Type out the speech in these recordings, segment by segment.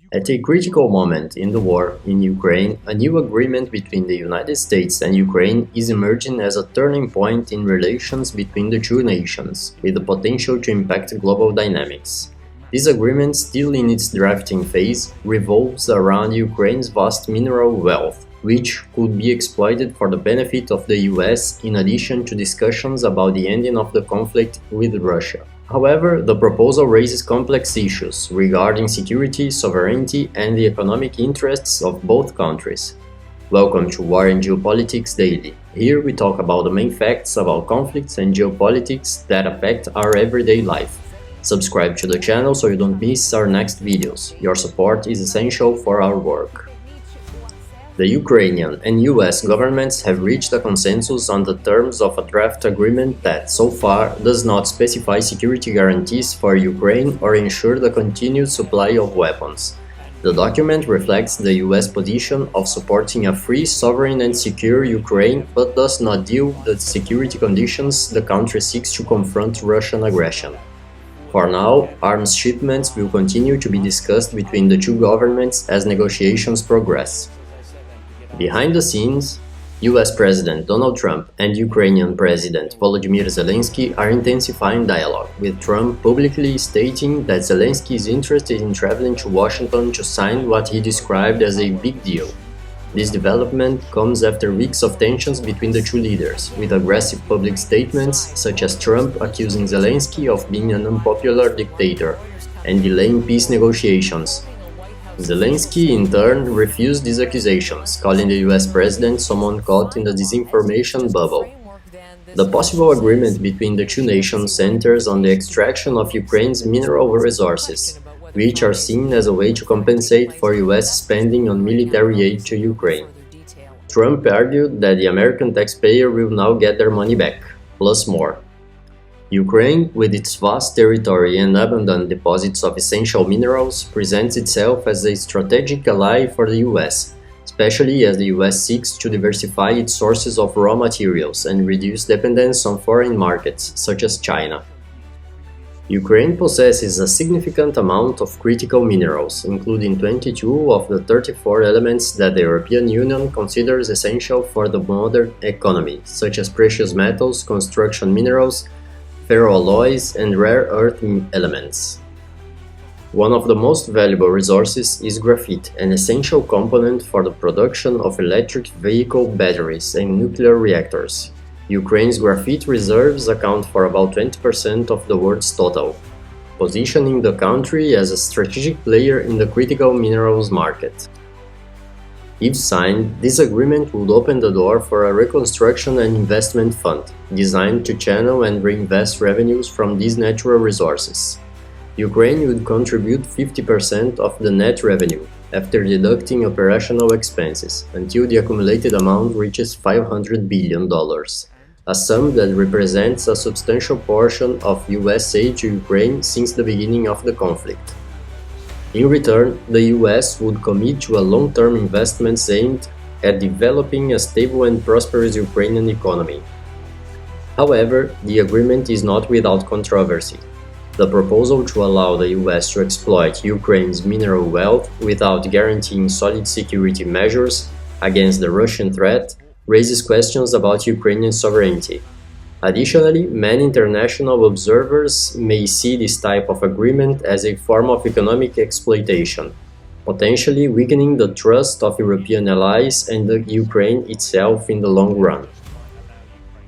At a critical moment in the war in Ukraine, a new agreement between the United States and Ukraine is emerging as a turning point in relations between the two nations, with the potential to impact global dynamics. This agreement, still in its drafting phase, revolves around Ukraine's vast mineral wealth, which could be exploited for the benefit of the US in addition to discussions about the ending of the conflict with Russia. However, the proposal raises complex issues regarding security, sovereignty, and the economic interests of both countries. Welcome to War and Geopolitics Daily. Here we talk about the main facts about conflicts and geopolitics that affect our everyday life. Subscribe to the channel so you don't miss our next videos. Your support is essential for our work. The Ukrainian and US governments have reached a consensus on the terms of a draft agreement that, so far, does not specify security guarantees for Ukraine or ensure the continued supply of weapons. The document reflects the US position of supporting a free, sovereign and secure Ukraine, but does not deal with the security conditions the country seeks to confront Russian aggression. For now, arms shipments will continue to be discussed between the two governments as negotiations progress. Behind the scenes, US President Donald Trump and Ukrainian President Volodymyr Zelenskiy are intensifying dialogue, with Trump publicly stating that Zelenskiy is interested in traveling to Washington to sign what he described as a big deal. This development comes after weeks of tensions between the two leaders, with aggressive public statements such as Trump accusing Zelenskiy of being an unpopular dictator and delaying peace negotiations. Zelensky, in turn, refused these accusations, calling the US president someone caught in the disinformation bubble. The possible agreement between the two nations centers on the extraction of Ukraine's mineral resources, which are seen as a way to compensate for US spending on military aid to Ukraine. Trump argued that the American taxpayer will now get their money back, plus more. Ukraine, with its vast territory and abundant deposits of essential minerals, presents itself as a strategic ally for the US, especially as the US seeks to diversify its sources of raw materials and reduce dependence on foreign markets, such as China. Ukraine possesses a significant amount of critical minerals, including 22 of the 34 elements that the European Union considers essential for the modern economy, such as precious metals, construction minerals, ferroalloys, and rare earth elements. One of the most valuable resources is graphite, an essential component for the production of electric vehicle batteries and nuclear reactors. Ukraine's graphite reserves account for about 20% of the world's total, positioning the country as a strategic player in the critical minerals market. If signed, this agreement would open the door for a reconstruction and investment fund, designed to channel and reinvest revenues from these natural resources. Ukraine would contribute 50% of the net revenue, after deducting operational expenses, until the accumulated amount reaches $500 billion, a sum that represents a substantial portion of US aid to Ukraine since the beginning of the conflict. In return, the US would commit to a long-term investments aimed at developing a stable and prosperous Ukrainian economy. However, the agreement is not without controversy. The proposal to allow the US to exploit Ukraine's mineral wealth without guaranteeing solid security measures against the Russian threat raises questions about Ukrainian sovereignty. Additionally, many international observers may see this type of agreement as a form of economic exploitation, potentially weakening the trust of European allies and the Ukraine itself in the long run.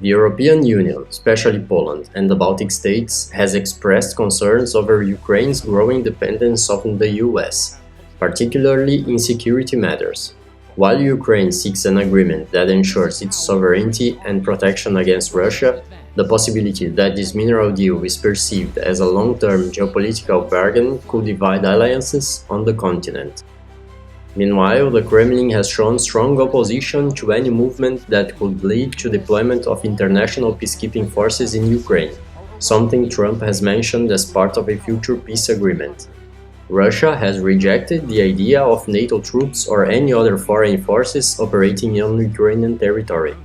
The European Union, especially Poland and the Baltic states, has expressed concerns over Ukraine's growing dependence on the US, particularly in security matters. While Ukraine seeks an agreement that ensures its sovereignty and protection against Russia, the possibility that this mineral deal is perceived as a long-term geopolitical bargain could divide alliances on the continent. Meanwhile, the Kremlin has shown strong opposition to any movement that could lead to deployment of international peacekeeping forces in Ukraine, something Trump has mentioned as part of a future peace agreement. Russia has rejected the idea of NATO troops or any other foreign forces operating on Ukrainian territory.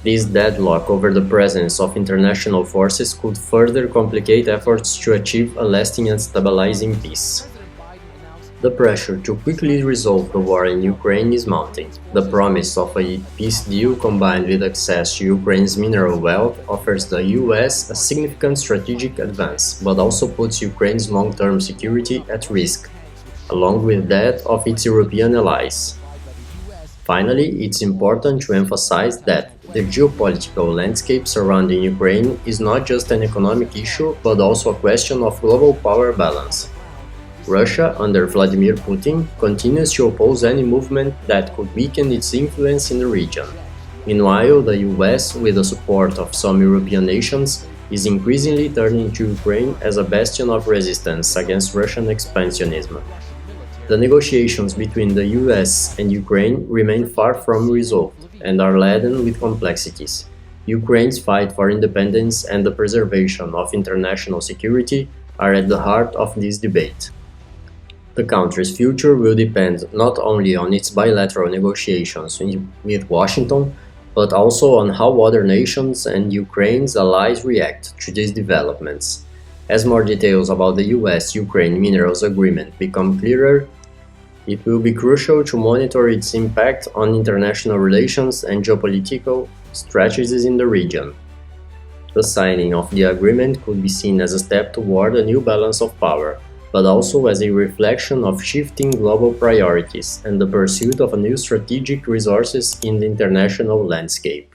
This deadlock over the presence of international forces could further complicate efforts to achieve a lasting and stabilizing peace. The pressure to quickly resolve the war in Ukraine is mounting. The promise of a peace deal combined with access to Ukraine's mineral wealth offers the US a significant strategic advance, but also puts Ukraine's long-term security at risk, along with that of its European allies. Finally, it's important to emphasize that the geopolitical landscape surrounding Ukraine is not just an economic issue, but also a question of global power balance. Russia, under Vladimir Putin, continues to oppose any movement that could weaken its influence in the region. Meanwhile, the US, with the support of some European nations, is increasingly turning to Ukraine as a bastion of resistance against Russian expansionism. The negotiations between the US and Ukraine remain far from resolved and are laden with complexities. Ukraine's fight for independence and the preservation of international security are at the heart of this debate. The country's future will depend not only on its bilateral negotiations with Washington, but also on how other nations and Ukraine's allies react to these developments. As more details about the US-Ukraine Minerals Agreement become clearer, it will be crucial to monitor its impact on international relations and geopolitical strategies in the region. The signing of the agreement could be seen as a step toward a new balance of power, but also as a reflection of shifting global priorities and the pursuit of new strategic resources in the international landscape.